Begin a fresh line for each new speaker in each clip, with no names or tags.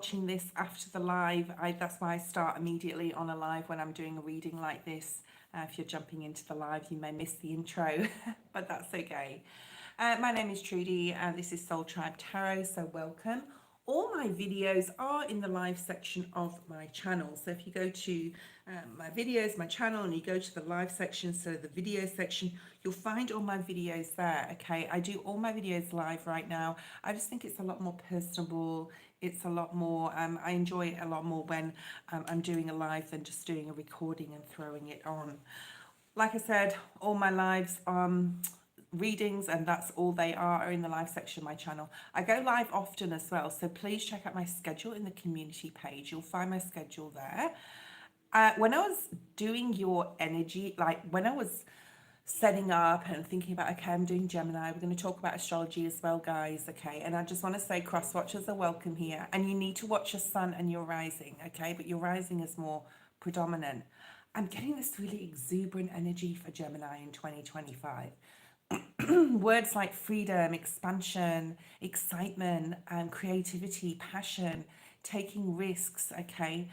watching this after the live, that's why I start immediately on a live when I'm doing a reading like this. If you're jumping into the live, you may miss the intro, but that's okay. My name is Trudy and this is Soul Tribe Tarot, so welcome. All my videos are in the live section of my channel. So if you go to my videos, my channel, and you go to the live section, so the video section, you'll find all my videos there, okay? I do all my videos live right now. I just think it's a lot more personable. It's a lot more, I enjoy it a lot more when I'm doing a live than just doing a recording and throwing it on. Like I said, all my lives, readings, and that's all they are in the live section of my channel. I go live often as well, so please check out my schedule in the community page. You'll find my schedule there. When I was doing your energy, like when I was setting up and thinking about, okay, I'm doing Gemini, we're going to talk about astrology as well, guys, okay? And I just want to say cross watchers are welcome here, and you need to watch your sun and your rising, okay? But your rising is more predominant. I'm getting this really exuberant energy for Gemini in 2025. Words like freedom, expansion, excitement, creativity, passion, taking risks, okay?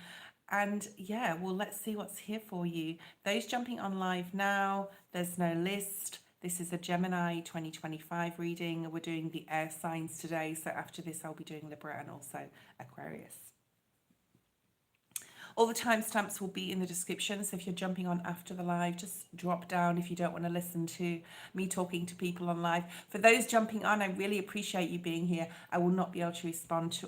And yeah, well, let's see what's here for you. Those jumping on live now, there's no list. This is a Gemini 2025 reading. We're doing the air signs today. So after this, I'll be doing Libra and also Aquarius. All the timestamps will be in the description, so if you're jumping on after the live, just drop down if you don't want to listen to me talking to people on live. For those jumping on, I really appreciate you being here. I will not be able to respond to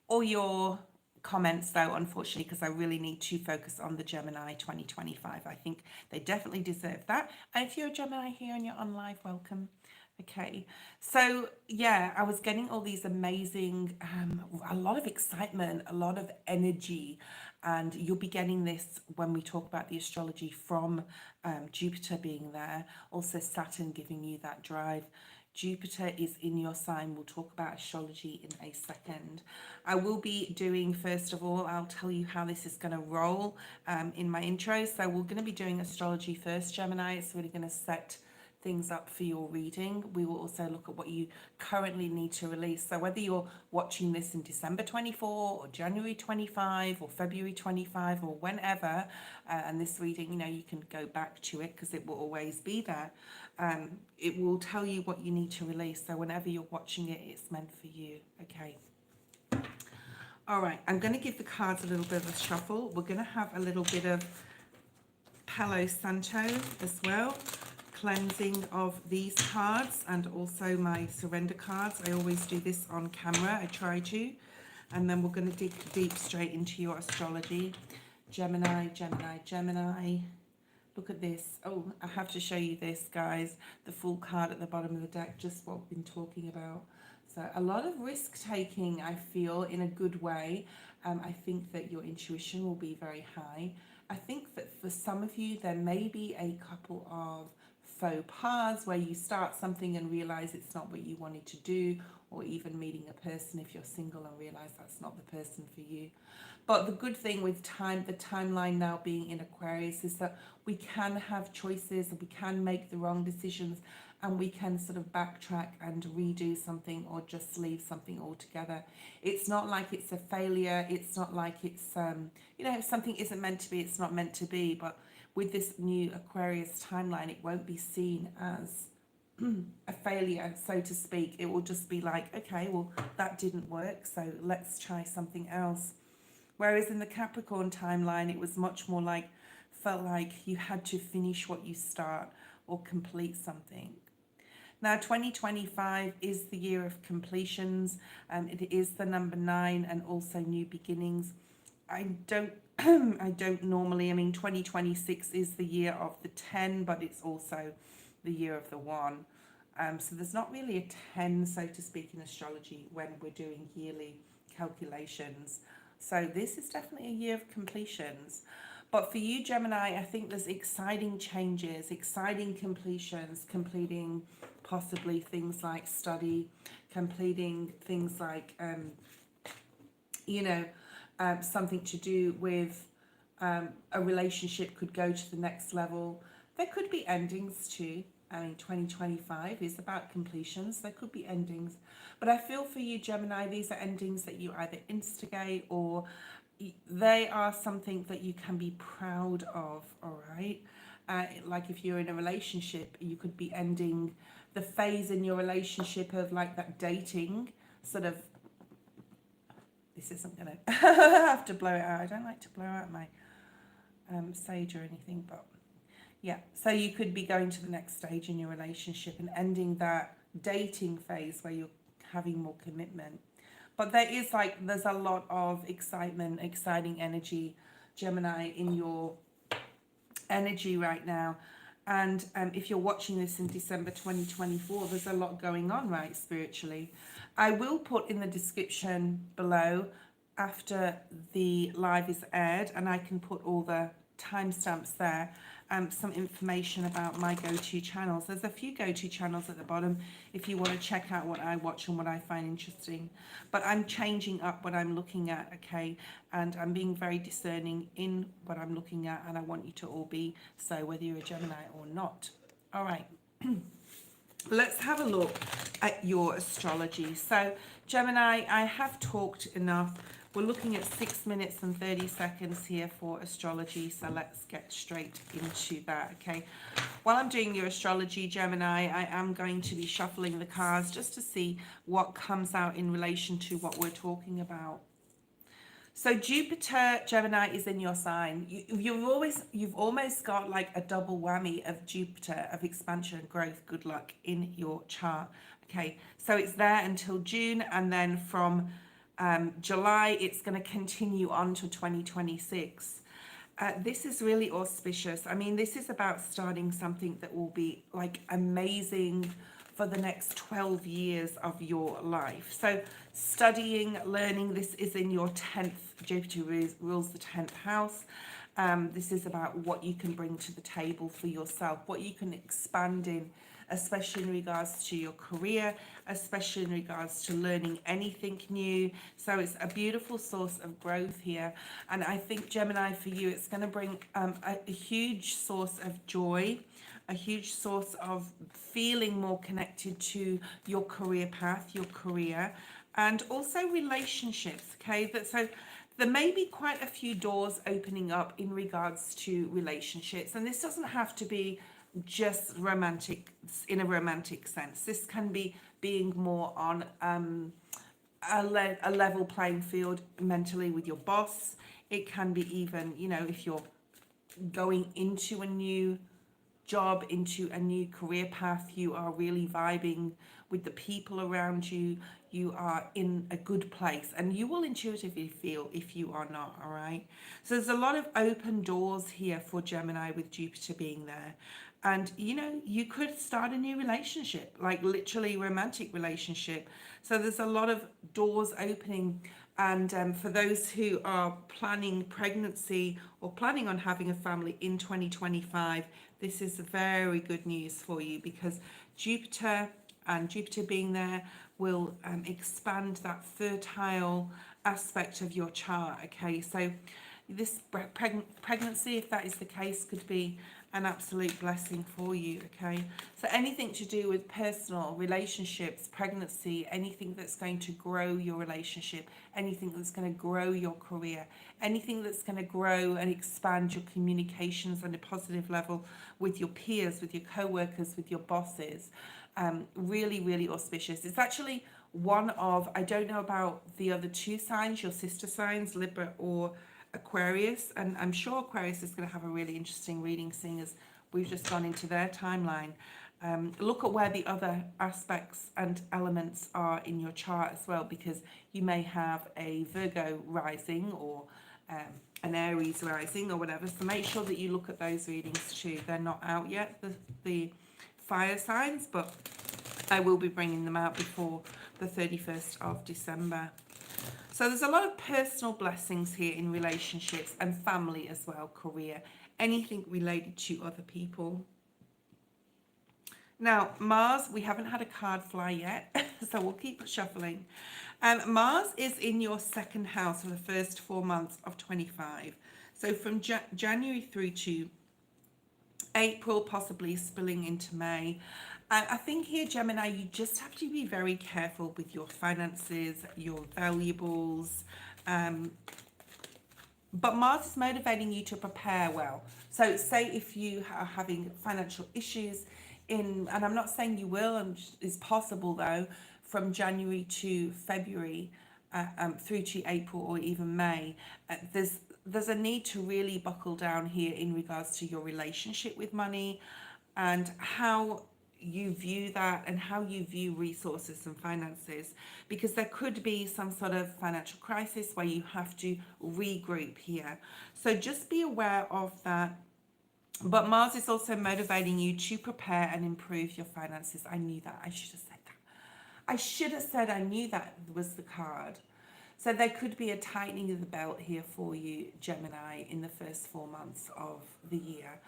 all your comments though, unfortunately, because I really need to focus on the Gemini 2025. I think they definitely deserve that. And if you're a Gemini here and you're on live, welcome. Okay, so yeah, I was getting all these amazing, a lot of excitement, a lot of energy, and you'll be getting this when we talk about the astrology from Jupiter being there, also Saturn giving you that drive. Jupiter is in your sign. We'll talk about astrology in a second. I will be doing, first of all, I'll tell you how this is going to roll in my intro. So we're going to be doing astrology first, Gemini. It's really going to set things up for your reading. We will also look at what you currently need to release. So whether you're watching this in December 24 or January 25 or February 25 or whenever, and this reading, you know, you can go back to it because it will always be there. It will tell you what you need to release. So whenever you're watching it, it's meant for you. Okay. All right. I'm going to give the cards a little bit of a shuffle. We're going to have a little bit of Palo Santo as well. Cleansing of these cards and also my surrender cards. I always do this on camera. I try to. And then we're going to dig deep straight into your astrology. Gemini, Gemini, Gemini. Look at this. Oh, I have to show you this, guys. The full card at the bottom of the deck, just what we've been talking about. So a lot of risk taking, I feel, in a good way. I think that your intuition will be very high. I think that for some of you, there may be a couple of faux pas where you start something and realize it's not what you wanted to do, or even meeting a person if you're single and realize that's not the person for you. But the good thing with time, the timeline now being in Aquarius, is that we can have choices and we can make the wrong decisions and we can sort of backtrack and redo something or just leave something altogether. It's not like it's a failure. It's not like it's, you know, if something isn't meant to be, it's not meant to be. But with this new Aquarius timeline, it won't be seen as a failure, so to speak. It will just be like, okay, well, that didn't work, so let's try something else. Whereas in the Capricorn timeline, it was much more like, felt like you had to finish what you start or complete something. Now, 2025 is the year of completions. It is the number 9 and also new beginnings. I don't I don't normally, I mean, 2026 is the year of the 10, but it's also the year of the 1. So there's not really a 10, so to speak, in astrology when we're doing yearly calculations. So this is definitely a year of completions. But for you, Gemini, I think there's exciting changes, exciting completions, completing possibly things like study, completing things like, you know, something to do with a relationship could go to the next level. There could be endings too. I mean, 2025 is about completions. There could be endings. But I feel for you, Gemini, these are endings that you either instigate or they are something that you can be proud of, all right? Like if you're in a relationship, you could be ending the phase in your relationship of like that dating sort of, this isn't going to, have to blow it out. I don't like to blow out my sage or anything, but yeah. So you could be going to the next stage in your relationship and ending that dating phase where you're having more commitment. But there's a lot of excitement, exciting energy, Gemini, in your energy right now. And if you're watching this in December 2024, there's a lot going on, right, spiritually. I will put in the description below after the live is aired, and I can put all the timestamps there, some information about my go-to channels. There's a few go-to channels at the bottom if you want to check out what I watch and what I find interesting. But I'm changing up what I'm looking at, okay? And I'm being very discerning in what I'm looking at, and I want you to all be so, whether you're a Gemini or not. All right. Let's have a look at your astrology. So, Gemini, I have talked enough. We're looking at 6 minutes and 30 seconds here for astrology, so let's get straight into that, okay? While I'm doing your astrology, Gemini, I am going to be shuffling the cards just to see what comes out in relation to what we're talking about. So Jupiter, Gemini, is in your sign. You've almost got like a double whammy of Jupiter, of expansion, growth, good luck in your chart. Okay, so it's there until June, and then from July, it's going to continue on to 2026. This is really auspicious. I mean, this is about starting something that will be like amazing for the next 12 years of your life. So studying, learning, this is in your 10th, Jupiter rules the 10th house. This is about what you can bring to the table for yourself, what you can expand in, especially in regards to your career, especially in regards to learning anything new. So it's a beautiful source of growth here. And I think, Gemini, for you, it's going to bring a huge source of joy, a huge source of feeling more connected to your career path, your career, and also relationships, okay? So there may be quite a few doors opening up in regards to relationships, and this doesn't have to be just romantic, in a romantic sense. This can be being more on a level playing field mentally with your boss. It can be even, you know, if you're going into a new job, into a new career path, you are really vibing with the people around you, you are in a good place, and you will intuitively feel if you are not, all right? So there's a lot of open doors here for Gemini with Jupiter being there. And, you know, you could start a new relationship, like literally romantic relationship. So there's a lot of doors opening. And for those who are planning pregnancy or planning on having a family in 2025, this is very good news for you, because Jupiter and Jupiter being there will expand that fertile aspect of your chart, okay? So this pregnancy, if that is the case, could be an absolute blessing for you, okay? So anything to do with personal relationships, pregnancy, anything that's going to grow your relationship, anything that's going to grow your career, anything that's going to grow and expand your communications on a positive level with your peers, with your co-workers, with your bosses, really, really auspicious. It's actually one of, I don't know about the other two signs, your sister signs, Libra or Aquarius, and I'm sure Aquarius is going to have a really interesting reading, seeing as we've just gone into their timeline. Look at where the other aspects and elements are in your chart as well, because you may have a Virgo rising or an Aries rising or whatever, so make sure that you look at those readings too. They're not out yet, the fire signs, but I will be bringing them out before the 31st of December. So there's a lot of personal blessings here in relationships and family as well, career, anything related to other people. Now, Mars, we haven't had a card fly yet, so we'll keep shuffling. Mars is in your second house for the first 4 months of 25. So from January through to April, possibly spilling into May. I think here, Gemini, you just have to be very careful with your finances, your valuables. But Mars is motivating you to prepare well. So say if you are having financial issues and I'm not saying you will, and it's possible though, from January to February, through to April or even May, there's a need to really buckle down here in regards to your relationship with money and how you view that and how you view resources and finances, because there could be some sort of financial crisis where you have to regroup here. So just be aware of that. But Mars is also motivating you to prepare and improve your finances. I knew that. I should have said that. I should have said I knew that was the card. So there could be a tightening of the belt here for you, Gemini, in the first 4 months of the year.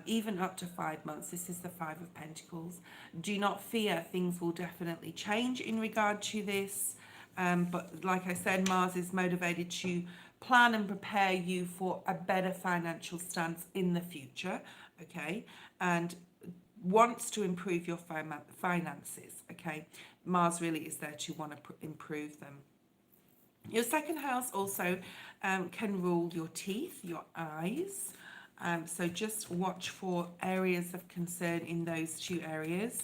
Even up to 5 months. This is the Five of Pentacles. Do not fear, things will definitely change in regard to this. But like I said, Mars is motivated to plan and prepare you for a better financial stance in the future, okay? And wants to improve your finances, okay? Mars really is there to want to improve them. Your second house also can rule your teeth, your eyes. So just watch for areas of concern in those two areas.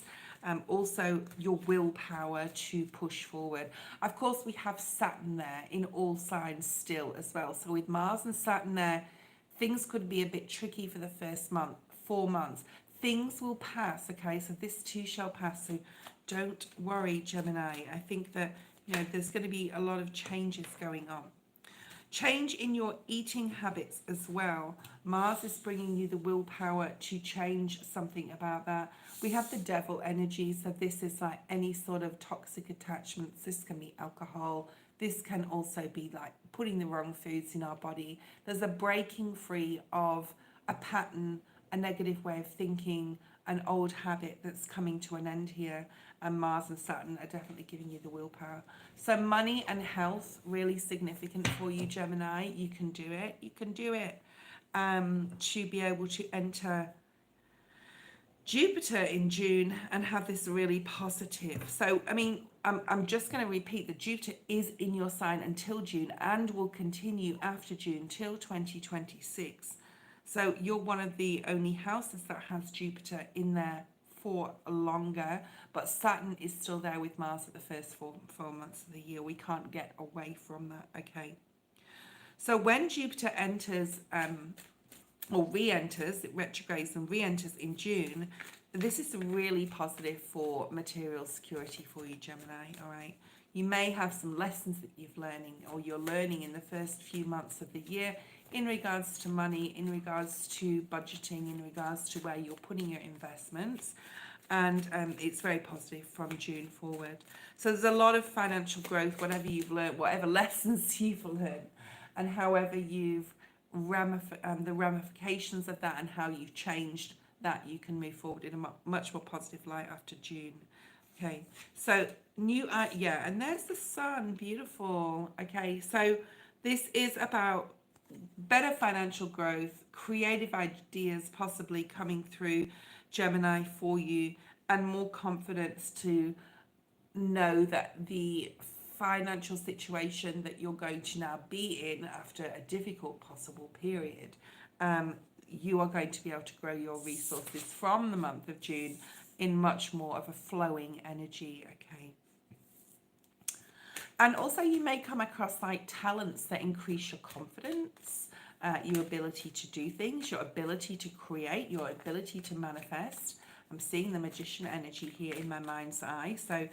Also your willpower to push forward. Of course, we have Saturn there in all signs still as well. So with Mars and Saturn there, things could be a bit tricky for the first 4 months. Things will pass, okay? So this too shall pass. So don't worry, Gemini. I think that, there's going to be a lot of changes going on. Change in your eating habits as well. Mars is bringing you the willpower to change something about that. We have the devil energy, so this is like any sort of toxic attachments. This can be alcohol. This can also be like putting the wrong foods in our body. There's a breaking free of a pattern, a negative way of thinking, an old habit that's coming to an end here. And Mars and Saturn are definitely giving you the willpower. So money and health, really significant for you, Gemini. You can do it. You can do it. To be able to enter Jupiter in June and have this really positive. So, I mean, I'm just going to repeat that Jupiter is in your sign until June and will continue after June till 2026. So you're one of the only houses that has Jupiter in there for longer, but Saturn is still there with Mars at the first four months of the year. We can't get away from that, okay? So when Jupiter enters, or re-enters, it retrogrades and re-enters in June, this is really positive for material security for you, Gemini, all right? You may have some lessons that you're learning in the first few months of the year in regards to money, in regards to budgeting, in regards to where you're putting your investments. And it's very positive from June forward. So there's a lot of financial growth, whatever you've learned, whatever lessons you've learned, and however you've the ramifications of that and how you've changed that, you can move forward in a much more positive light after June. Okay, so and there's the sun, beautiful. Okay, so this is about better financial growth, creative ideas possibly coming through, Gemini, for you, and more confidence to know that the financial situation that you're going to now be in after a difficult possible period, you are going to be able to grow your resources from the month of June in much more of a flowing energy, okay? And also you may come across like talents that increase your confidence, your ability to do things, your ability to create, your ability to manifest. I'm seeing the magician energy here in my mind's eye. So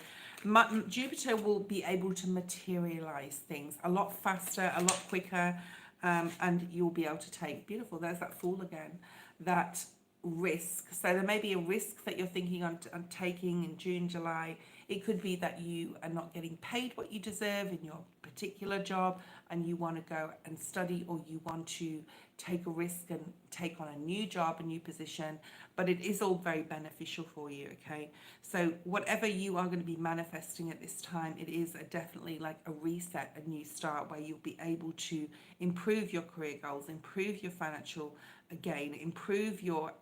Jupiter will be able to materialize things a lot faster, a lot quicker, and you'll be able to take, beautiful, there's that Fool again, that risk. So there may be a risk that you're thinking on taking in June, July. It could be that you are not getting paid what you deserve and you're particular job and you want to go and study, or you want to take a risk and take on a new job, a new position, but it is all very beneficial for you, okay? So whatever you are going to be manifesting at this time, it is definitely like a reset, a new start, where you'll be able to improve your career goals, improve your financial gain, improve your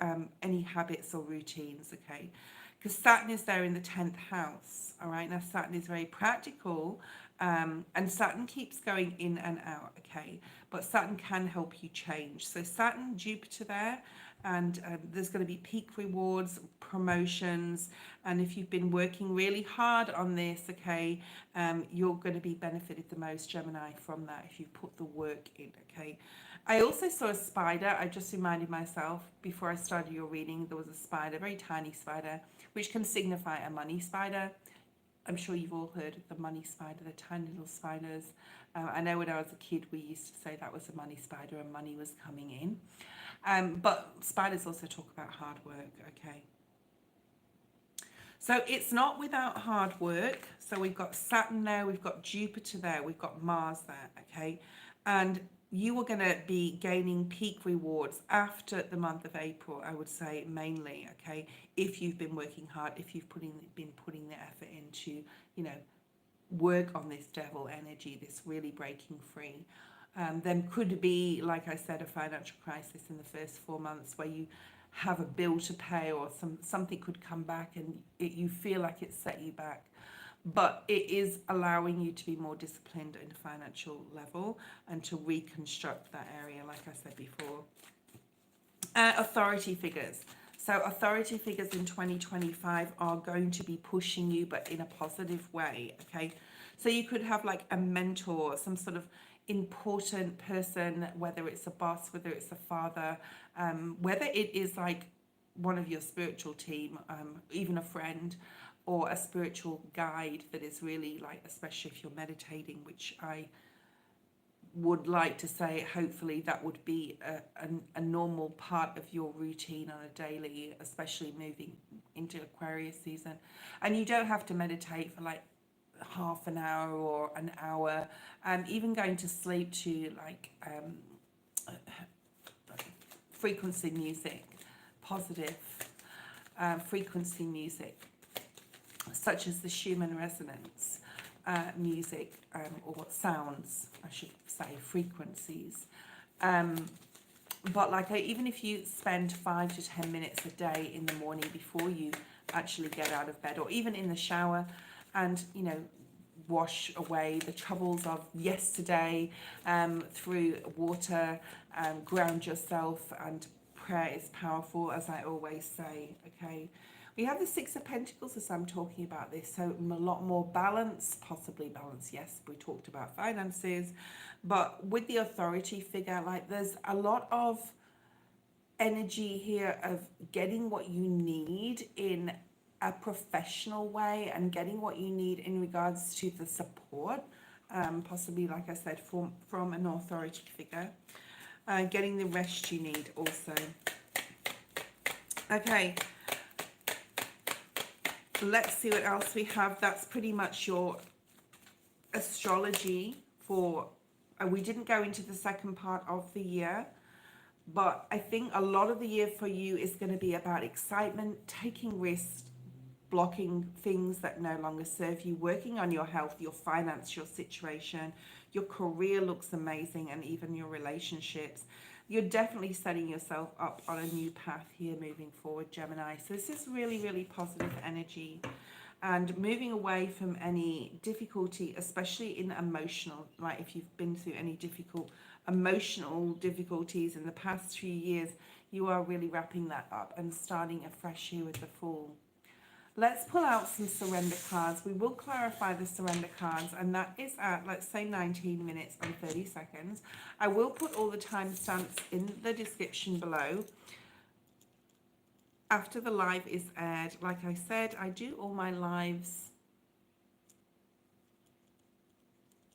any habits or routines, okay? Because Saturn is there in the 10th house, all right? Now, Saturn is very practical, and Saturn keeps going in and out, okay? But Saturn can help you change. So Saturn, Jupiter there, and there's going to be peak rewards, promotions, and if you've been working really hard on this, okay, you're going to be benefited the most, Gemini, from that if you put the work in, okay? I also saw a spider. I just reminded myself before I started your reading, there was a spider, very tiny spider, which can signify a money spider. I'm sure you've all heard of the money spider, the tiny little spiders. I know when I was a kid, we used to say that was a money spider and money was coming in. But spiders also talk about hard work, okay? So it's not without hard work. So we've got Saturn there, we've got Jupiter there, we've got Mars there, okay? And you are going to be gaining peak rewards after the month of April, I would say, mainly, okay? If you've been working hard, if you've been putting the effort into, you know, work on this devil energy, this really breaking free. There could be, like I said, a financial crisis in the first 4 months where you have a bill to pay, or something could come back and you feel like it's set you back. But it is allowing you to be more disciplined in a financial level and to reconstruct that area, like I said before. Authority figures. So authority figures in 2025 are going to be pushing you, but in a positive way, okay? So you could have like a mentor, some sort of important person, whether it's a boss, whether it's a father, whether it is like one of your spiritual team, even a friend, or a spiritual guide that is really like, especially if you're meditating, which I would like to say, hopefully that would be a normal part of your routine on a daily, especially moving into Aquarius season. And you don't have to meditate for like half an hour or an hour, even going to sleep to like frequency music, positive frequency music, such as the Schumann resonance music, or sounds, I should say, frequencies. But like even if you spend 5 to 10 minutes a day in the morning before you actually get out of bed, or even in the shower, and you know, wash away the troubles of yesterday through water, ground yourself, and prayer is powerful, as I always say, okay? We have the Six of Pentacles as I'm talking about this, so a lot more balance, possibly balance, yes, we talked about finances, but with the authority figure, like there's a lot of energy here of getting what you need in a professional way, and getting what you need in regards to the support, possibly, like I said, from an authority figure, getting the rest you need also. Okay, let's see what else we have. That's pretty much your astrology for, we didn't go into the second part of the year, but I think a lot of the year for you is going to be about excitement, taking risks, blocking things that no longer serve you, working on your health, your finance, your situation. Your career looks amazing, and even your relationships. You're definitely setting yourself up on a new path here moving forward, Gemini. So this is really, really positive energy, and moving away from any difficulty, especially in emotional, like if you've been through any difficult emotional difficulties in the past few years, you are really wrapping that up and starting afresh here with the Fool. Let's pull out some surrender cards. We will clarify the surrender cards, and that is at, let's say, 19 minutes and 30 seconds. I will put all the timestamps in the description below after the live is aired. Like I said, I do all my lives,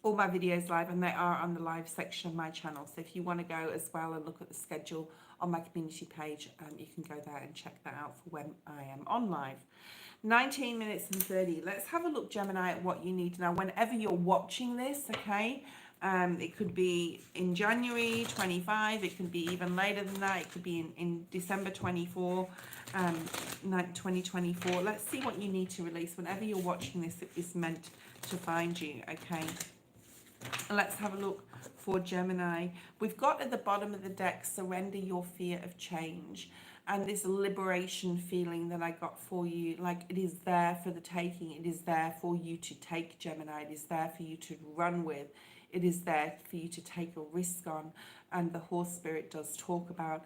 all my videos live, and they are on the live section of my channel. So if you want to go as well and look at the schedule on my community page, you can go there and check that out for when I am on live. 19 minutes and 30. Let's have a look, Gemini, at what you need to know. Whenever you're watching this, okay, it could be in January 25. It could be even later than that. It could be in December 24, 2024. Let's see what you need to release. Whenever you're watching this, it is meant to find you, okay? Let's have a look for Gemini. We've got at the bottom of the deck, surrender your fear of change. And this liberation feeling that I got for you, like it is there for the taking. It is there for you to take, Gemini. It is there for you to run with. It is there for you to take a risk on. And the horse spirit does talk about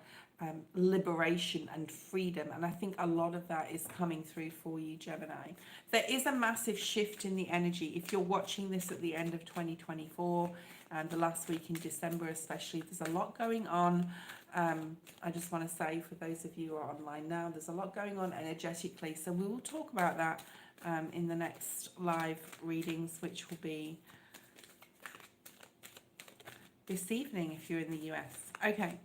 liberation and freedom. And I think a lot of that is coming through for you, Gemini. There is a massive shift in the energy. If you're watching this at the end of 2024 and the last week in December especially, there's a lot going on. I just want to say, for those of you who are online now, there's a lot going on energetically. So we will talk about that in the next live readings, which will be this evening if you're in the US. Okay,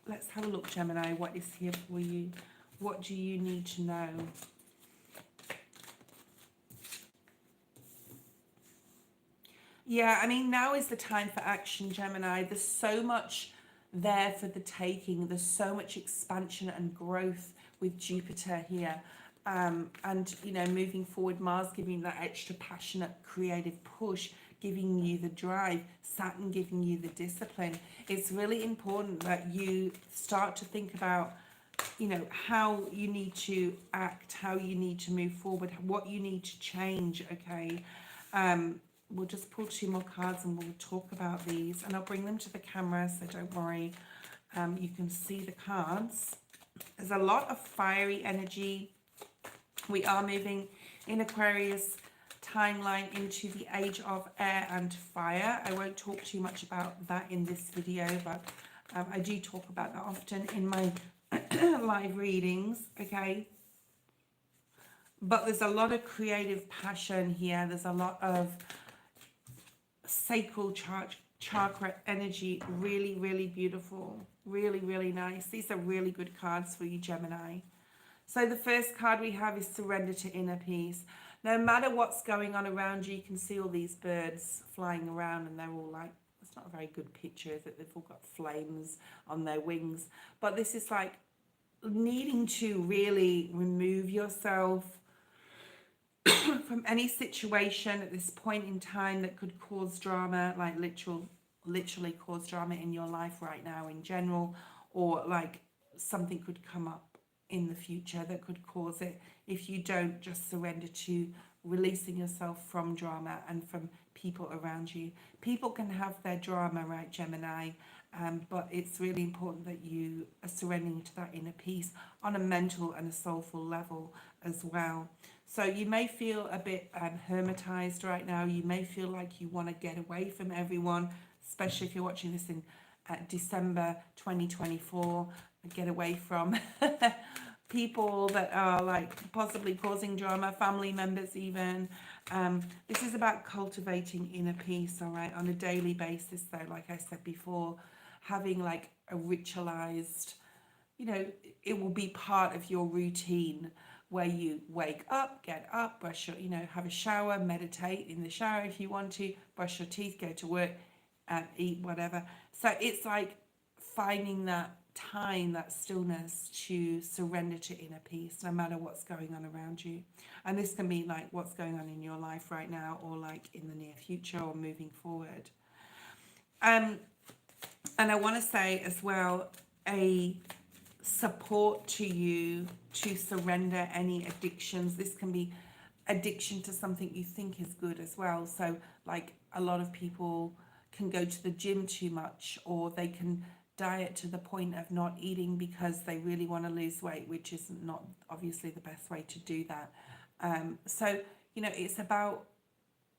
let's have a look, Gemini. What is here for you? What do you need to know? Yeah, I mean, now is the time for action, Gemini. There's so much there for the taking. There's so much expansion and growth with Jupiter here. And, you know, moving forward, Mars giving that extra passionate, creative push, giving you the drive, Saturn giving you the discipline. It's really important that you start to think about, you know, how you need to act, how you need to move forward, what you need to change, okay? We'll just pull 2 more cards and we'll talk about these. And I'll bring them to the camera, so don't worry. You can see the cards. There's a lot of fiery energy. We are moving in Aquarius timeline into the age of air and fire. I won't talk too much about that in this video, but I do talk about that often in my live readings, okay? But there's a lot of creative passion here. There's a lot of sacral chakra energy. Really, really beautiful. Really, really nice. These are really good cards for you, Gemini. So the first card we have is surrender to inner peace. No matter what's going on around you, you can see all these birds flying around and they're all like, it's not a very good picture, is it? They've all got flames on their wings. But this is like needing to really remove yourself from any situation at this point in time that could cause drama, like literally cause drama in your life right now in general, or like something could come up in the future that could cause it if you don't just surrender to releasing yourself from drama and from people around you. People can have their drama, right, Gemini? But it's really important that you are surrendering to that inner peace on a mental and a soulful level as well. So you may feel a bit hermetized right now. You may feel like you want to get away from everyone, especially if you're watching this in December 2024. Get away from people that are like possibly causing drama, family members even. This is about cultivating inner peace, all right, on a daily basis though, like I said before, having like a ritualized, you know, it will be part of your routine where you wake up, get up, brush your, you know, have a shower, meditate in the shower if you want to, brush your teeth, go to work, eat, whatever. So it's like finding that time, that stillness to surrender to inner peace no matter what's going on around you. And this can be like what's going on in your life right now, or like in the near future, or moving forward. And I want to say as well, a support to you to surrender any addictions. This can be addiction to something you think is good as well. So like a lot of people can go to the gym too much, or they can diet to the point of not eating because they really want to lose weight, which is not obviously the best way to do that. So, you know, it's about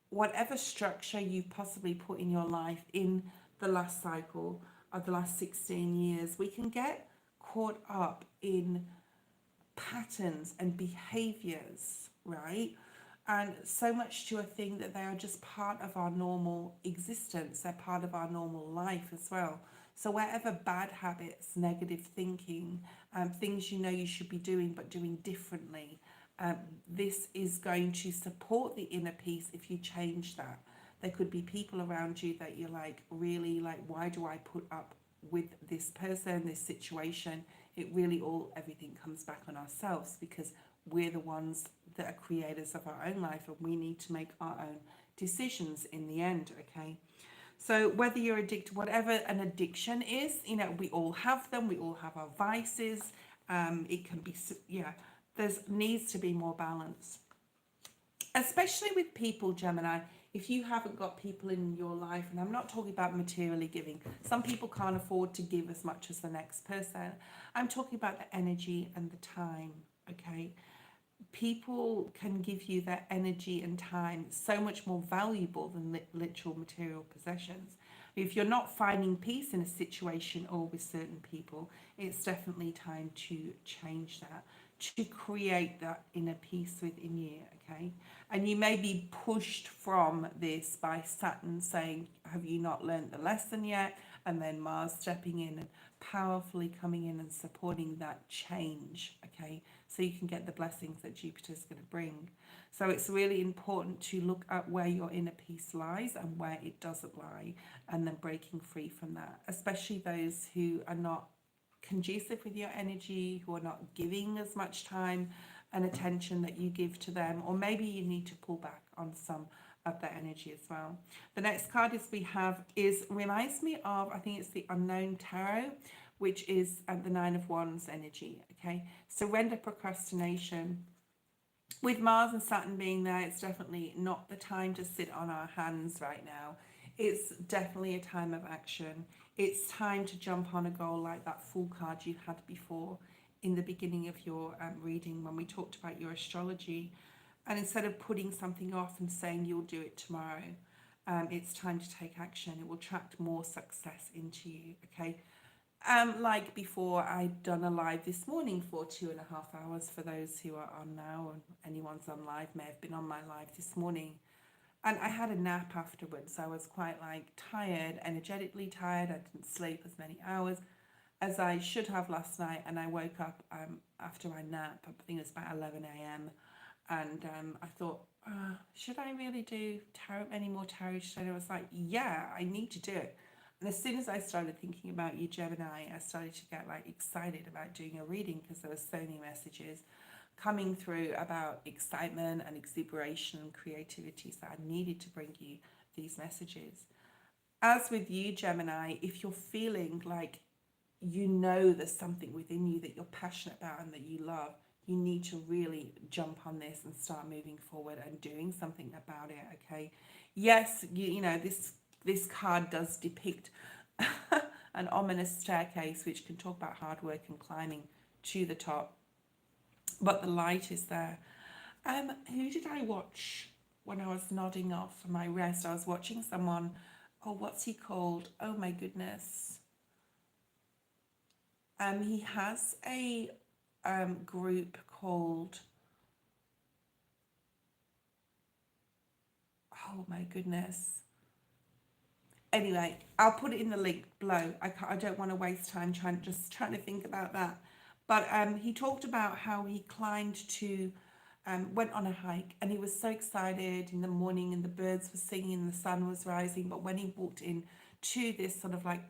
whatever structure you've possibly put in your life in the last cycle of the last 16 years. We can get caught up in patterns and behaviors, right? And so much to a thing that they are just part of our normal existence. They're part of our normal life as well. So wherever bad habits, negative thinking, things you know you should be doing but doing differently, This is going to support the inner peace if you change that. There could be people around you that you're like, really, like, why do I put up with this person, this situation? It really everything comes back on ourselves, because we're the ones that are creators of our own life, and we need to make our own decisions in the end, okay? So whether you're addicted, whatever an addiction is, you know, we all have them. We all have our vices. It can be, yeah, there's needs to be more balance, especially with people, Gemini. If you haven't got people in your life, and I'm not talking about materially giving, some people can't afford to give as much as the next person. I'm talking about the energy and the time, okay? People can give you their energy and time, so much more valuable than literal material possessions. If you're not finding peace in a situation or with certain people, it's definitely time to change that, to create that inner peace within you, okay? And you may be pushed from this by Saturn saying, have you not learned the lesson yet? And then Mars stepping in and powerfully coming in and supporting that change, okay? So you can get the blessings that Jupiter's going to bring. So it's really important to look at where your inner peace lies and where it doesn't lie, and then breaking free from that, especially those who are not conducive with your energy, who are not giving as much time and attention that you give to them, or maybe you need to pull back on some of their energy as well. The next card reminds me of, I think it's the Unknown Tarot, which is the Nine of Wands energy, okay? Surrender, procrastination. With Mars and Saturn being there, it's definitely not the time to sit on our hands right now. It's definitely a time of action. It's time to jump on a goal, like that Fool card you had before in the beginning of your reading when we talked about your astrology. And instead of putting something off and saying you'll do it tomorrow, it's time to take action. It will attract more success into you, okay? Like before, I'd done a live this morning for 2.5 hours. For those who are on now, and anyone's on live may have been on my live this morning. And I had a nap afterwards. I was quite like tired, energetically tired. I didn't sleep as many hours as I should have last night. And I woke up after my nap, I think it was about 11 a.m. And I thought, should I really do tarot, any more tarot today? I was like, yeah, I need to do it. And as soon as I started thinking about you, Gemini, I started to get like excited about doing a reading, because there were so many messages coming through about excitement and exuberation and creativity. So I needed to bring you these messages. As with you, Gemini, if you're feeling like you know there's something within you that you're passionate about and that you love, you need to really jump on this and start moving forward and doing something about it, okay? Yes, you know, this card does depict an ominous staircase, which can talk about hard work and climbing to the top, but the light is there. Who did I watch when I was nodding off for my rest? I was watching someone, oh, what's he called? Oh my goodness. He has a group called, oh my goodness. Anyway, I'll put it in the link below. I don't want to waste time trying to think about that. But he talked about how he climbed to, went on a hike, and he was so excited in the morning, and the birds were singing and the sun was rising. But when he walked in to this sort of like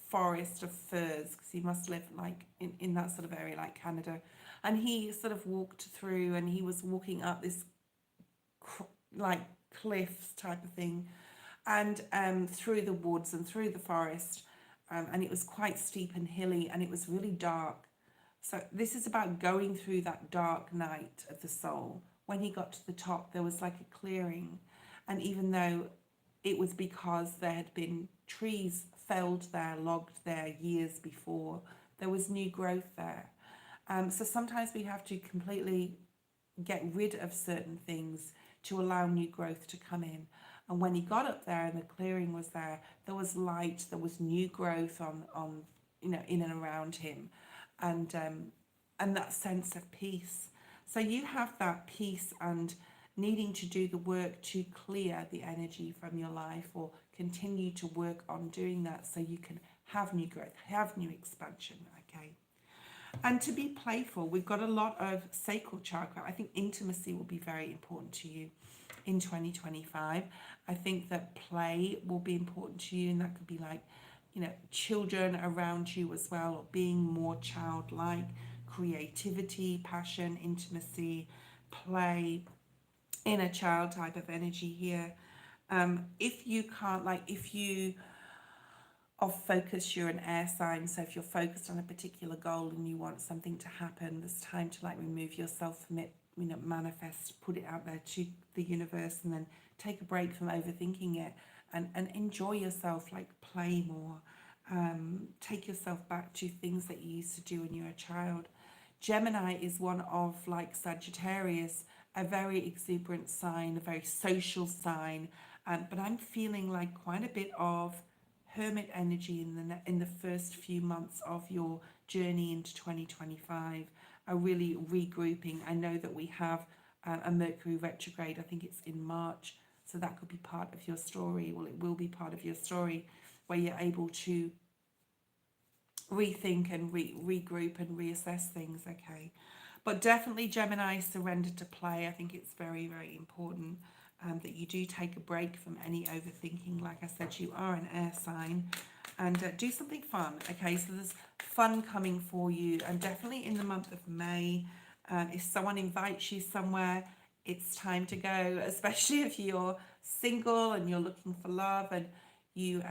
forest of firs, because he must live like in that sort of area like Canada, and he sort of walked through, and he was walking up this like cliffs type of thing, and through the woods and through the forest, and it was quite steep and hilly, and it was really dark. So this is about going through that dark night of the soul. When he got to the top, there was like a clearing, and even though it was because there had been trees felled there, logged there years before, there was new growth there. So sometimes we have to completely get rid of certain things to allow new growth to come in. And when he got up there and the clearing was there, there was light, there was new growth on you know, in and around him, and that sense of peace. So you have that peace and needing to do the work to clear the energy from your life, or continue to work on doing that so you can have new growth, have new expansion, okay? And to be playful, we've got a lot of sacral chakra. I think intimacy will be very important to you in 2025. I think that play will be important to you, and that could be like, children around you as well, or being more childlike, creativity, passion, intimacy, play, inner child type of energy here. If you can't, like, if you of focus, you're an air sign, so if you're focused on a particular goal and you want something to happen, there's time to like remove yourself from it, manifest, put it out there to the universe, and then take a break from overthinking it, and enjoy yourself, like play more, take yourself back to things that you used to do when you were a child. Gemini is one of, like Sagittarius, a very exuberant sign, a very social sign, but I'm feeling like quite a bit of hermit energy in the first few months of your journey into 2025, are really regrouping. I know that we have a Mercury retrograde, I think it's in March, so that could be part of your story. Well, it will be part of your story, where you're able to rethink and regroup and reassess things, okay? But definitely, Gemini, surrender to play. I think it's very, very important that you do take a break from any overthinking. Like I said, you are an air sign, and do something fun, okay? So there's fun coming for you, and definitely in the month of May, if someone invites you somewhere, it's time to go, especially if you're single and you're looking for love, and you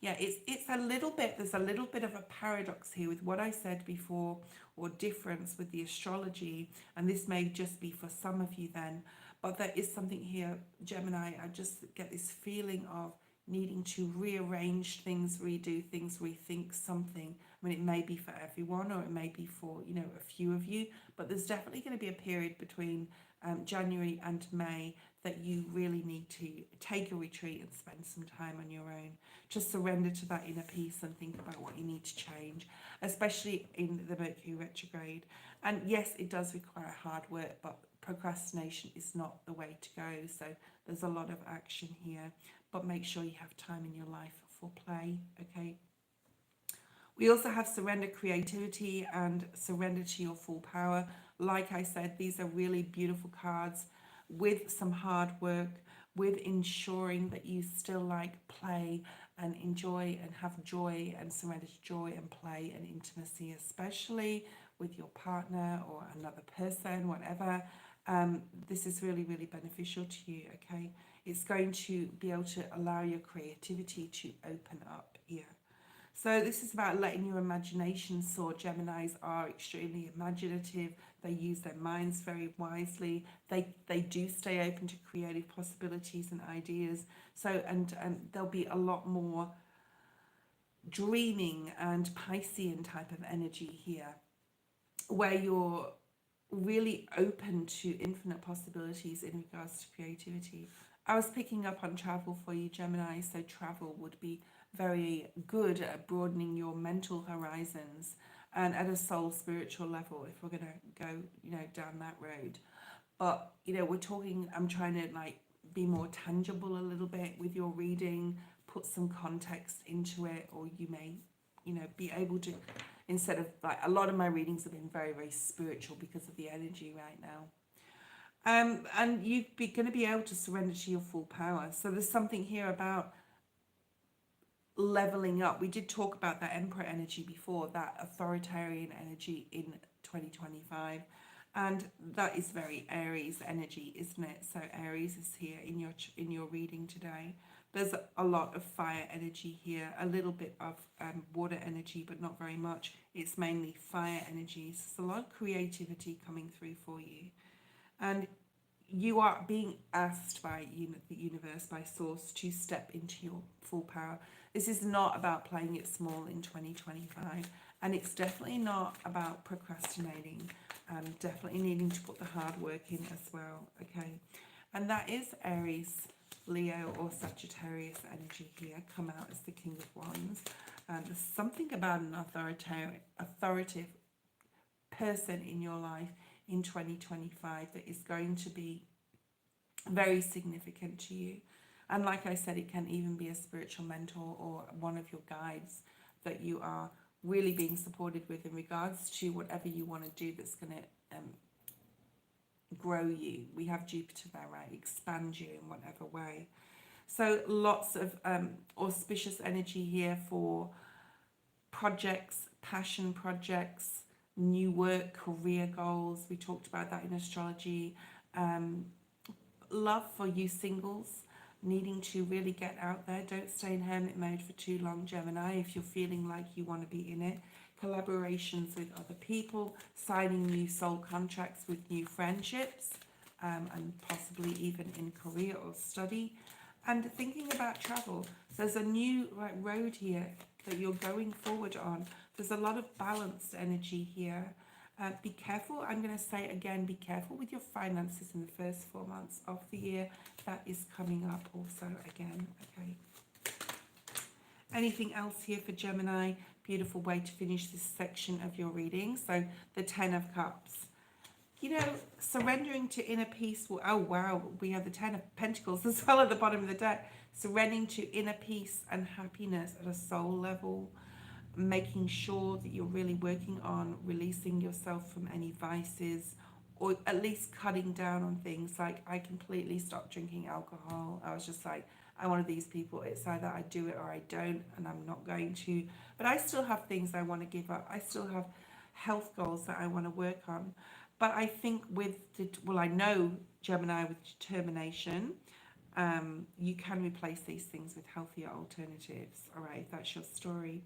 it's a little bit, there's a little bit of a paradox here with what I said before, or difference with the astrology, and this may just be for some of you then, but there is something here, Gemini. I just get this feeling of needing to rearrange things, redo things, rethink something. I mean, it may be for everyone, or it may be for, a few of you, but there's definitely going to be a period between January and May that you really need to take a retreat and spend some time on your own. Just surrender to that inner peace and think about what you need to change, especially in the Mercury retrograde. And yes, it does require hard work, but procrastination is not the way to go. So there's a lot of action here, but make sure you have time in your life for play, okay? We also have surrender creativity and surrender to your full power. Like I said, these are really beautiful cards with some hard work, with ensuring that you still like play and enjoy and have joy, and surrender to joy and play and intimacy, especially with your partner or another person, whatever. This is really, really beneficial to you, okay? It's going to be able to allow your creativity to open up here. So this is about letting your imagination soar. Geminis are extremely imaginative. They use their minds very wisely. They do stay open to creative possibilities and ideas. So, and there'll be a lot more dreaming and Piscean type of energy here, where you're really open to infinite possibilities in regards to creativity. I was picking up on travel for you, Gemini, so travel would be very good at broadening your mental horizons, and at a soul spiritual level, if we're going to go, down that road. But, we're talking, I'm trying to like be more tangible a little bit with your reading, put some context into it, or you may, be able to, instead of, like, a lot of my readings have been very, very spiritual because of the energy right now. And you're going to be able to surrender to your full power. So there's something here about leveling up. We did talk about that Emperor energy before, that authoritarian energy in 2025. And that is very Aries energy, isn't it? So Aries is here in your reading today. There's a lot of fire energy here, a little bit of water energy, but not very much. It's mainly fire energy. So there's a lot of creativity coming through for you. And you are being asked by the universe, by source, to step into your full power. This is not about playing it small in 2025. And it's definitely not about procrastinating. Definitely needing to put the hard work in as well, okay? And that is Aries, Leo, or Sagittarius energy here, come out as the King of Wands. There's something about an authoritative person in your life in 2025 that is going to be very significant to you. And like I said, it can even be a spiritual mentor or one of your guides that you are really being supported with in regards to whatever you want to do that's going to grow you. We have Jupiter there, right? Expand you in whatever way. So lots of auspicious energy here for projects, passion projects, new work, career goals. We talked about that in astrology. Love for you singles, needing to really get out there. Don't stay in hermit mode for too long, Gemini, if you're feeling like you want to be in it. Collaborations with other people, signing new soul contracts with new friendships, and possibly even in career or study. And thinking about travel. There's a new road here that you're going forward on. There's a lot of balanced energy here. Be careful. I'm going to say again, be careful with your finances in the first 4 months of the year. That is coming up also again. Okay. Anything else here for Gemini? Beautiful way to finish this section of your reading. So the 10 of Cups. You know, surrendering to inner peace. Oh, wow. We have the 10 of Pentacles as well at the bottom of the deck. Surrendering to inner peace and happiness at a soul level. Making sure that you're really working on releasing yourself from any vices, or at least cutting down on things. Like, I completely stopped drinking alcohol. I was just like, I'm one of these people. It's either I do it or I don't, and I'm not going to. But I still have things I want to give up. I still have health goals that I want to work on. But I think with, I know Gemini, with determination, you can replace these things with healthier alternatives. All right, if that's your story.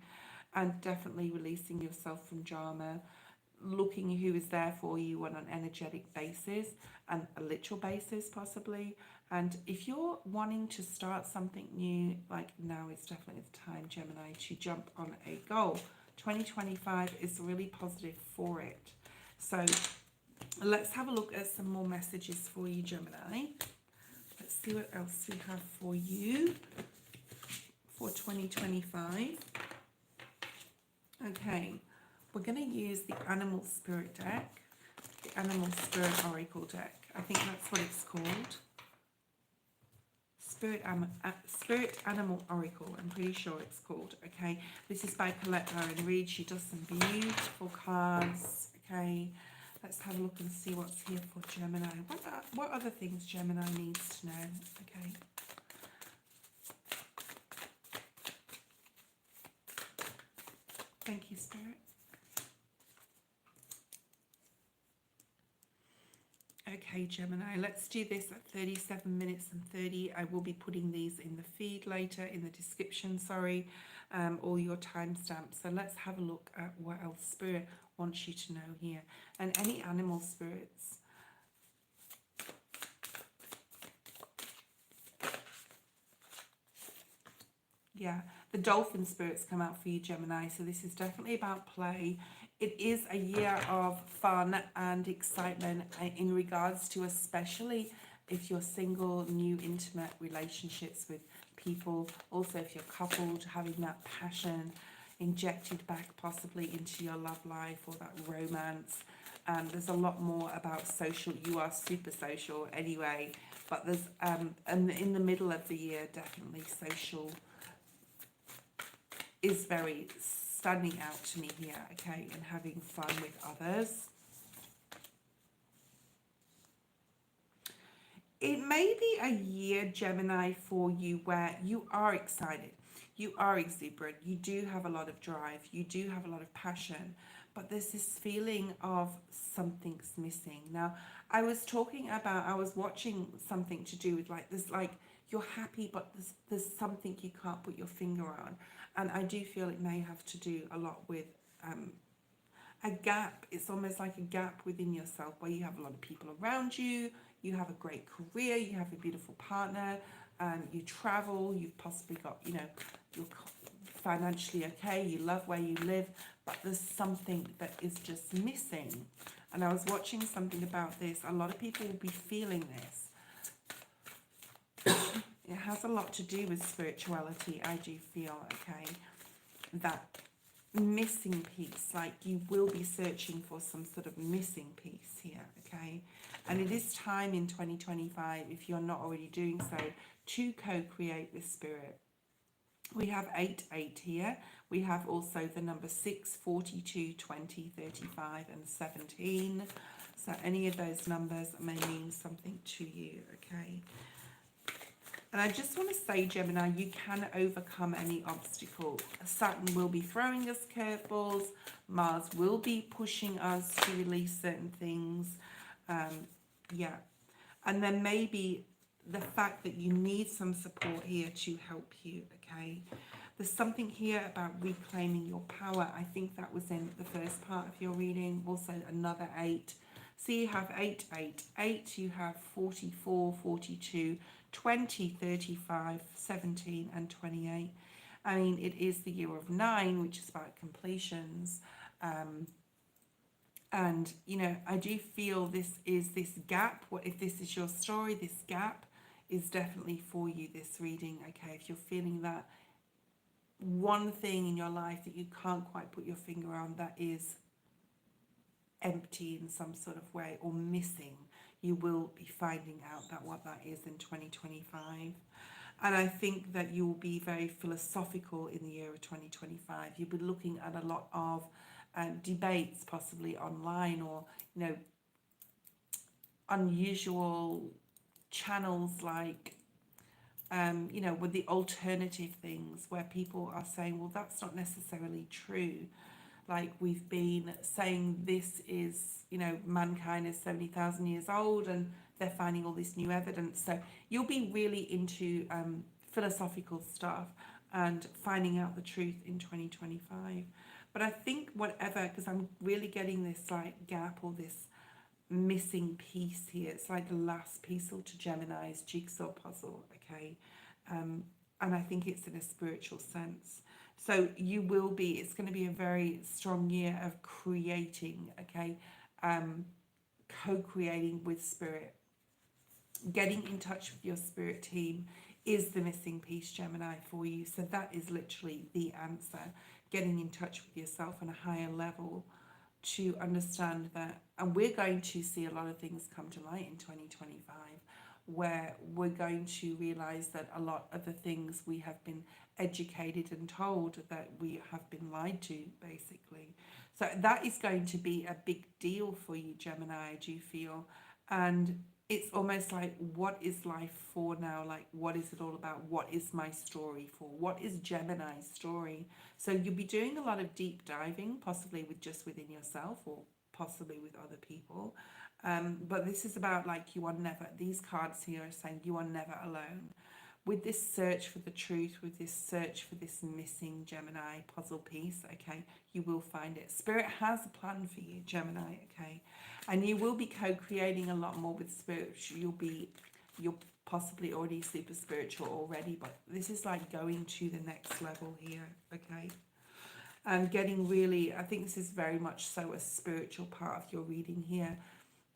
And definitely releasing yourself from drama, looking who is there for you on an energetic basis and a literal basis possibly. And if you're wanting to start something new, like, now is definitely the time, Gemini, to jump on a goal. 2025 is really positive for it. So let's have a look at some more messages for you, Gemini. Let's see what else we have for you for 2025. Okay, we're going to use the Animal Spirit deck, the Animal Spirit Oracle deck. I think that's what it's called. Spirit Animal Oracle, I'm pretty sure it's called. Okay, this is by Colette Baron Reed. She does some beautiful cards. Okay, let's have a look and see what's here for Gemini. What other things Gemini needs to know? Okay. Thank you, Spirit. Okay, Gemini, let's do this at 37 minutes and 30. I will be putting these in the feed later, in the description, sorry, all your timestamps. So let's have a look at what else Spirit wants you to know here. And any animal spirits. Yeah, the dolphin spirits come out for you, Gemini. So this is definitely about play. It is a year of fun and excitement in regards to, especially if you're single, new intimate relationships with people. Also, if you're coupled, having that passion injected back possibly into your love life or that romance. There's a lot more about social. You are super social anyway, but there's and in the middle of the year, definitely social is very standing out to me here, okay, and having fun with others. It may be a year, Gemini, for you where you are excited, you are exuberant, you do have a lot of drive, you do have a lot of passion, but there's this feeling of something's missing. Now, I was watching something to do with like this, like, you're happy, but there's something you can't put your finger on. And I do feel it may have to do a lot with a gap. It's almost like a gap within yourself where you have a lot of people around you, you have a great career, you have a beautiful partner, you travel, you've possibly got, you know, you're financially okay, you love where you live, but there's something that is just missing. And I was watching something about this. A lot of people will be feeling this. It has a lot to do with spirituality, I do feel, okay, that missing piece, like you will be searching for some sort of missing piece here, okay, and it is time in 2025, if you're not already doing so, to co-create with Spirit. We have 8, 8 here. We have also the number 6, 42, 20, 35, and 17. So any of those numbers may mean something to you, okay? And I just want to say, Gemini, you can overcome any obstacle. Saturn will be throwing us curveballs. Mars will be pushing us to release certain things. Yeah. And then maybe the fact that you need some support here to help you, okay? There's something here about reclaiming your power. I think that was in the first part of your reading. Also another 8. So you have 8, 8, 8. You have 44, 42, 20, 35, 17, and 28. I mean, it is the year of 9, which is about completions. And, you know, I do feel this gap. What if this is your story? This gap is definitely for you, this reading, okay? If you're feeling that one thing in your life that you can't quite put your finger on that is empty in some sort of way or missing, you will be finding out that what that is in 2025. And I think that you will be very philosophical in the year of 2025. You'll be looking at a lot of debates, possibly online, or, you know, unusual channels like, you know, with the alternative things where people are saying, well, that's not necessarily true. Like we've been saying this is, you know, mankind is 70,000 years old and they're finding all this new evidence. So you'll be really into philosophical stuff and finding out the truth in 2025. But I think whatever, because I'm really getting this like gap or this missing piece here. It's like the last piece to Gemini's jigsaw puzzle, okay? And I think it's in a spiritual sense. So you will be, it's going to be a very strong year of creating, okay? Co-creating with spirit. Getting in touch with your spirit team is the missing piece, Gemini, for you. So that is literally the answer. Getting in touch with yourself on a higher level to understand that, and we're going to see a lot of things come to light in 2025 where we're going to realize that a lot of the things we have been educated and told that we have been lied to, basically. So that is going to be a big deal for you, Gemini, I do feel. And it's almost like, what is life for now? Like, what is it all about? What is my story for? What is Gemini's story? So you'll be doing a lot of deep diving, possibly with just within yourself or possibly with other people. But this is about like, you are never, these cards here are saying you are never alone. With this search for the truth, with this search for this missing Gemini puzzle piece, okay, you will find it. Spirit has a plan for you, Gemini, okay? And you will be co-creating a lot more with spirit. You're possibly already super spiritual already, but this is like going to the next level here, okay? And getting really, I think this is very much so a spiritual part of your reading here.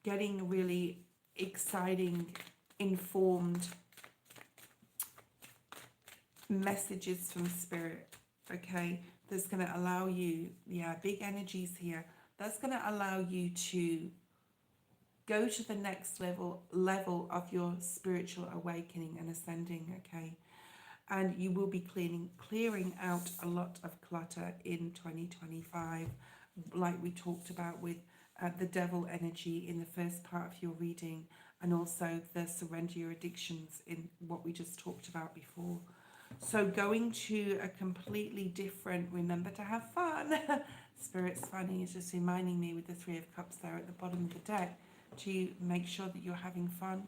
Getting really exciting, informed messages from spirit, okay? That's going to allow you, yeah, big energies here. That's going to allow you to go to the next level of your spiritual awakening and ascending, okay? And you will be clearing out a lot of clutter in 2025, like we talked about with the devil energy in the first part of your reading, and also the surrender your addictions in what we just talked about before. So going to a completely different, remember to have fun. Spirit's funny is just reminding me with the 3 of Cups there at the bottom of the deck to make sure that you're having fun.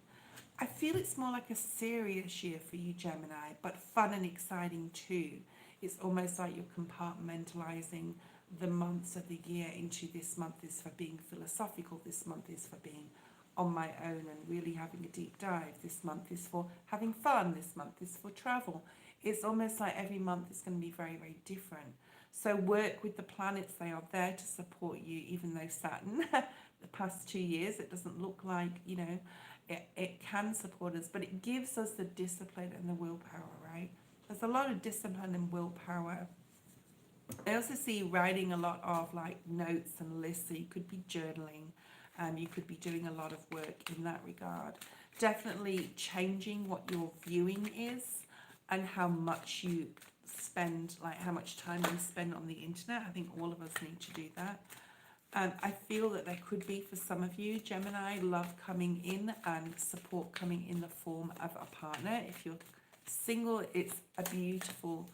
I feel it's more like a serious year for you, Gemini, but fun and exciting too. It's almost like you're compartmentalizing the months of the year into this month is for being philosophical, this month is for being on my own and really having a deep dive, this month is for having fun, this month is for travel. It's almost like every month is going to be very, very different. So work with the planets, they are there to support you, even though Saturn, the past 2 years, it doesn't look like, you know, it can support us, but it gives us the discipline and the willpower, right? There's a lot of discipline and willpower. I also see writing a lot of like notes and lists, so you could be journaling, you could be doing a lot of work in that regard. Definitely changing what your viewing is and how much you spend, like how much time we spend on the internet. I think all of us need to do that. I feel that there could be, for some of you, Gemini, love coming in and support coming in the form of a partner. If you're single, it's a beautiful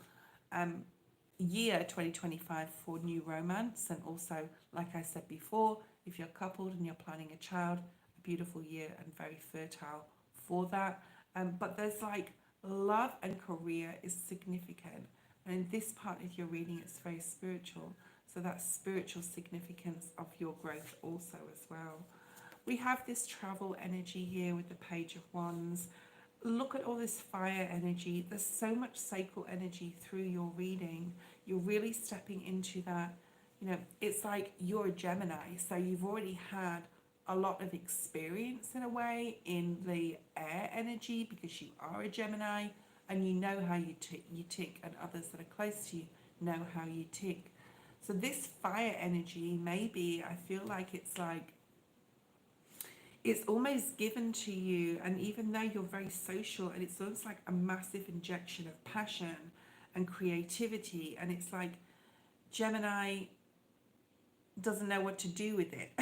year 2025 for new romance. And also, like I said before, if you're coupled and you're planning a child, a beautiful year and very fertile for that. But there's like love and career is significant. And in this part of your reading, it's very spiritual. So that's spiritual significance of your growth also as well. We have this travel energy here with the Page of Wands. Look at all this fire energy. There's so much sacral energy through your reading. You're really stepping into that. You know, it's like you're a Gemini, so you've already had a lot of experience in a way in the air energy because you are a Gemini and you know how you tick, and others that are close to you know how you tick. So this fire energy, maybe, I feel like it's almost given to you, and even though you're very social, and it's almost like a massive injection of passion and creativity, and it's like Gemini doesn't know what to do with it.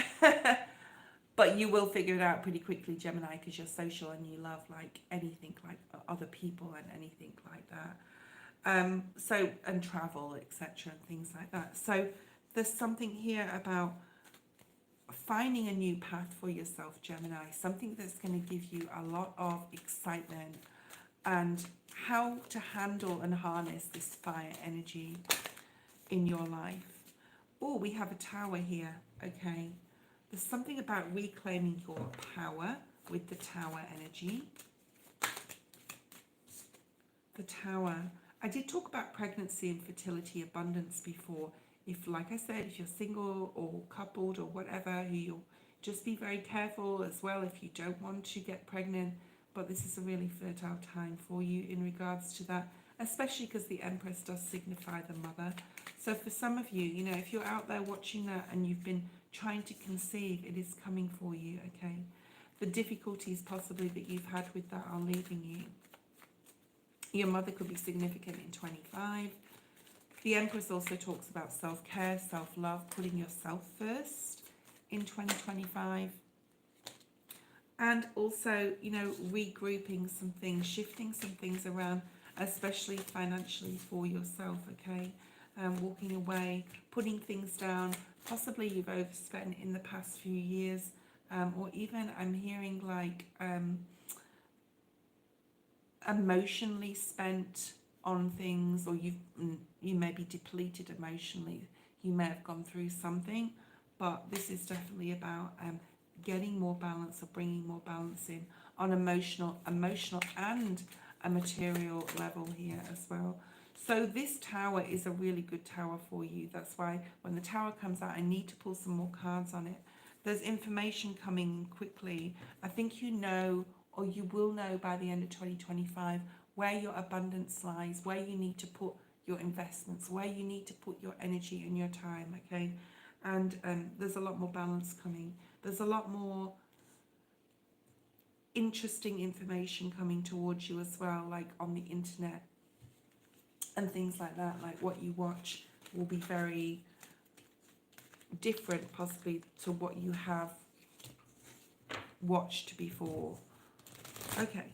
But you will figure it out pretty quickly, Gemini, because you're social and you love like anything like other people and anything like that. And travel, etc., and things like that. So there's something here about finding a new path for yourself, Gemini, something that's going to give you a lot of excitement, and how to handle and harness this fire energy in your life. Oh, we have a tower here. Okay, there's something about reclaiming your power with the tower energy. The tower. I did talk about pregnancy and fertility abundance before. If, like I said, if you're single or coupled or whatever, you'll just be very careful as well if you don't want to get pregnant. But this is a really fertile time for you in regards to that, especially because the Empress does signify the mother. So for some of you, you know, if you're out there watching that and you've been trying to conceive, it is coming for you, okay? The difficulties possibly that you've had with that are leaving you. Your mother could be significant in 25. The Empress also talks about self-care, self-love, putting yourself first in 2025. And also, you know, regrouping some things, shifting some things around, especially financially for yourself, okay? Walking away, putting things down. Possibly you've overspent in the past few years, or even I'm hearing like emotionally spent on things, or you may be depleted emotionally. You may have gone through something, but this is definitely about getting more balance, or bringing more balance in on emotional and a material level here as well. So this tower is a really good tower for you. That's why when the tower comes out, I need to pull some more cards on it. There's information coming quickly. I think you know, or you will know by the end of 2025, where your abundance lies, where you need to put your investments, where you need to put your energy and your time, okay? And there's a lot more balance coming. There's a lot more interesting information coming towards you as well, like on the internet and things like that. Like what you watch will be very different possibly to what you have watched before. Okay.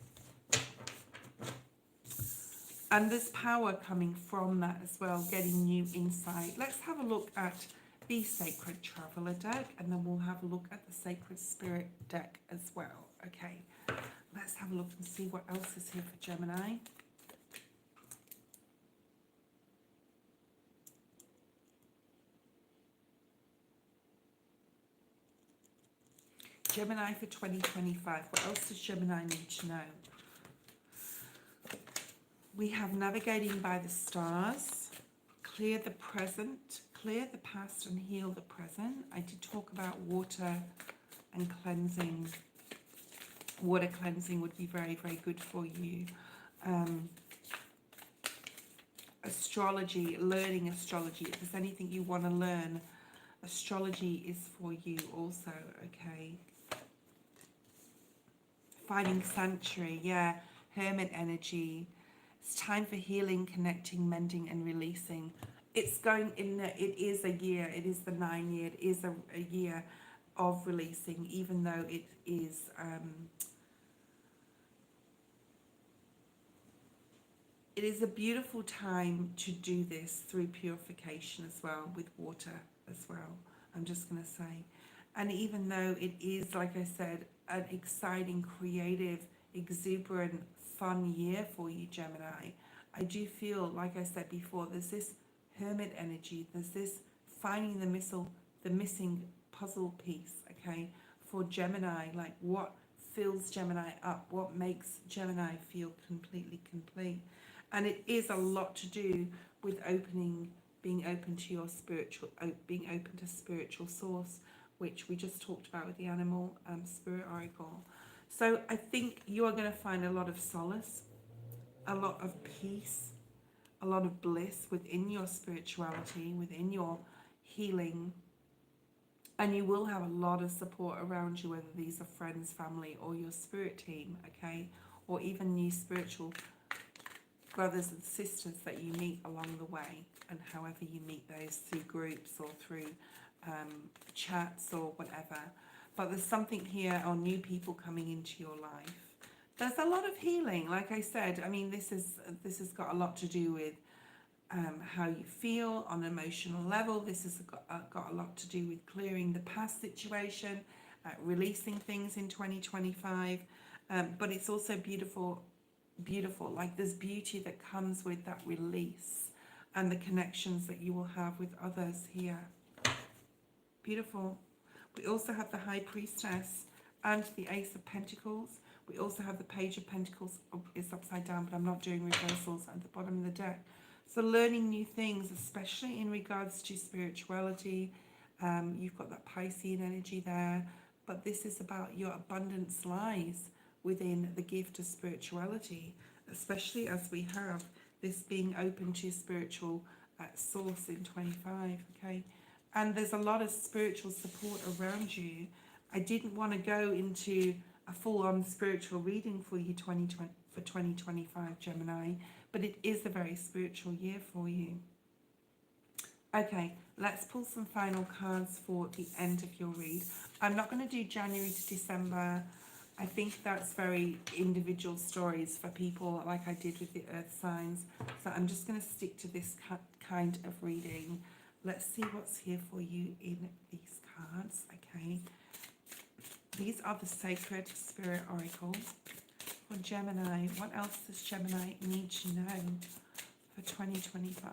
And there's power coming from that as well, getting new insight. Let's have a look at the Sacred Traveler deck, and then we'll have a look at the Sacred Spirit deck as well. Okay, let's have a look and see what else is here for Gemini. Gemini for 2025. What else does Gemini need to know? We have navigating by the stars, clear the present, clear the past and heal the present. I did talk about water and cleansing. Water cleansing would be very, very good for you. Astrology, learning astrology. If there's anything you want to learn, astrology is for you also, okay? Finding sanctuary, yeah. Hermit energy. It's time for healing, connecting, mending, and releasing. It's going in the, it is a year, it is the 9 year, it is a year of releasing, even though it is, it is a beautiful time to do this through purification as well, with water as well, I'm just going to say. And even though it is, like I said, an exciting, creative, exuberant, fun year for you, Gemini, I do feel, like I said before, there's this hermit energy, there's this finding the missing puzzle piece, okay, for Gemini, like what fills Gemini up, what makes Gemini feel completely complete. And it is a lot to do with being open to your spiritual, being open to spiritual source, which we just talked about with the animal spirit oracle. So I think you are going to find a lot of solace, a lot of peace, a lot of bliss within your spirituality, within your healing, and you will have a lot of support around you, whether these are friends, family, or your spirit team, okay, or even new spiritual brothers and sisters that you meet along the way, and however you meet those, through groups or through chats or whatever. But there's something here, or new people coming into your life. There's a lot of healing, like I said. I mean, this has got a lot to do with how you feel on an emotional level. This has got a lot to do with clearing the past situation, releasing things in 2025. But it's also beautiful, like there's beauty that comes with that release and the connections that you will have with others here. Beautiful. We also have the High Priestess and the Ace of Pentacles. We also have the Page of Pentacles. It's upside down, but I'm not doing reversals at the bottom of the deck. So learning new things, especially in regards to spirituality. You've got that Piscean energy there, but this is about your abundance lies within the gift of spirituality, especially as we have this being open to spiritual source in 25, okay? And there's a lot of spiritual support around you. I didn't want to go into a full-on spiritual reading for you for 2025, Gemini, but it is a very spiritual year for you. Okay, let's pull some final cards for the end of your read. I'm not going to do January to December. I think that's very individual stories for people, like I did with the earth signs. So I'm just going to stick to this kind of reading. Let's see what's here for you in these cards, okay? These are the Sacred Spirit Oracles for Gemini. What else does Gemini need to know for 2025?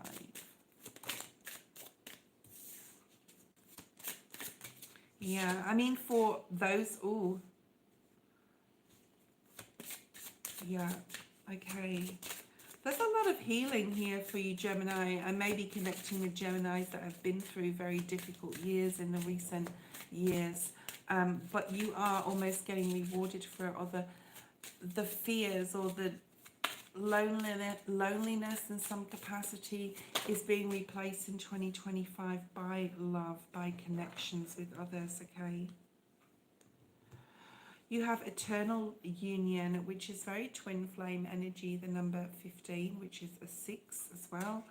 Yeah, I mean, for those, oh, yeah, okay. There's a lot of healing here for you, Gemini. I may be connecting with Geminis that have been through very difficult years in the recent years. But you are almost getting rewarded for the fears or the loneliness in some capacity is being replaced in 2025 by love, by connections with others, okay? You have eternal union, which is very twin flame energy, the number 15, which is a 6 as well.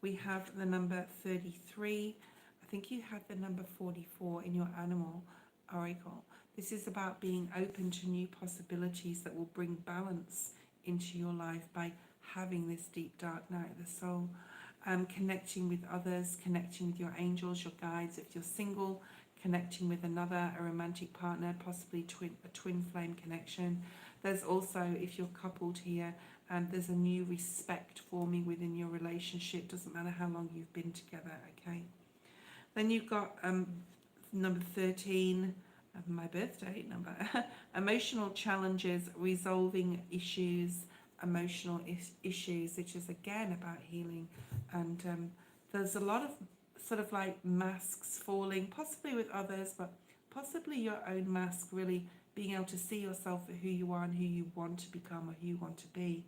We have the number 33. I think you had the number 44 in your animal oracle. This is about being open to new possibilities that will bring balance into your life by having this deep dark night of the soul. Connecting with others, connecting with your angels, your guides. If you're single, connecting with another, a romantic partner, possibly a twin flame connection. There's also, if you're coupled here, there's a new respect forming within your relationship. Doesn't matter how long you've been together, okay? Then you've got number 13, my birthday number. Emotional challenges, resolving issues, emotional issues, which is again about healing. And there's a lot of sort of like masks falling, possibly with others, but possibly your own mask, really being able to see yourself for who you are and who you want to become or who you want to be.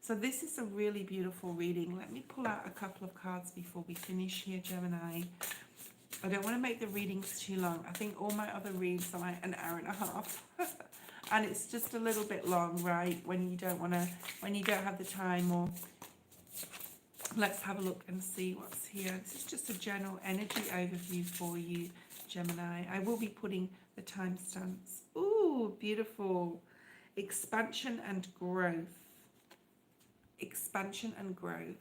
So this is a really beautiful reading. Let me pull out a couple of cards before we finish here, Gemini. I don't want to make the readings too long. I think all my other reads are like an hour and a half. And it's just a little bit long, right? When you don't have the time, or Let's have a look and see what's here. This is just a general energy overview for you, Gemini. I will be putting the timestamps. Ooh, beautiful. Expansion and growth. Expansion and growth.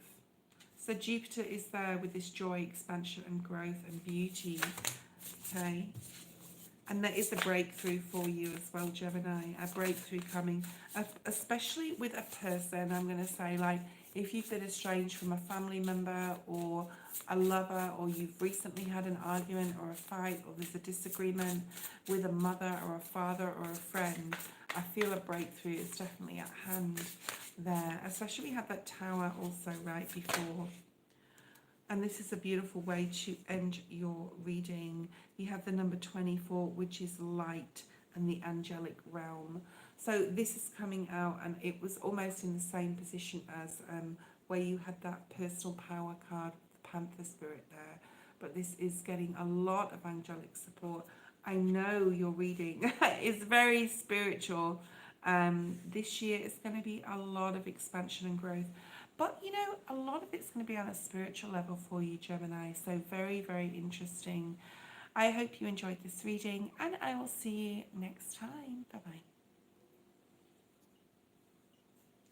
So Jupiter is there with this joy, expansion and growth and beauty. Okay. And there is a breakthrough for you as well, Gemini. A breakthrough coming, especially with a person. I'm going to say, like, if you've been estranged from a family member or a lover, or you've recently had an argument or a fight, or there's a disagreement with a mother or a father or a friend, I feel a breakthrough is definitely at hand there. Especially we had that Tower also right before. And this is a beautiful way to end your reading. You have the number 24, which is light and the angelic realm. So this is coming out, and it was almost in the same position as where you had that personal power card, the Panther spirit there. But this is getting a lot of angelic support. I know your reading is very spiritual. This year is going to be a lot of expansion and growth. But, you know, a lot of it's going to be on a spiritual level for you, Gemini. So very, very interesting. I hope you enjoyed this reading, and I will see you next time. Bye-bye.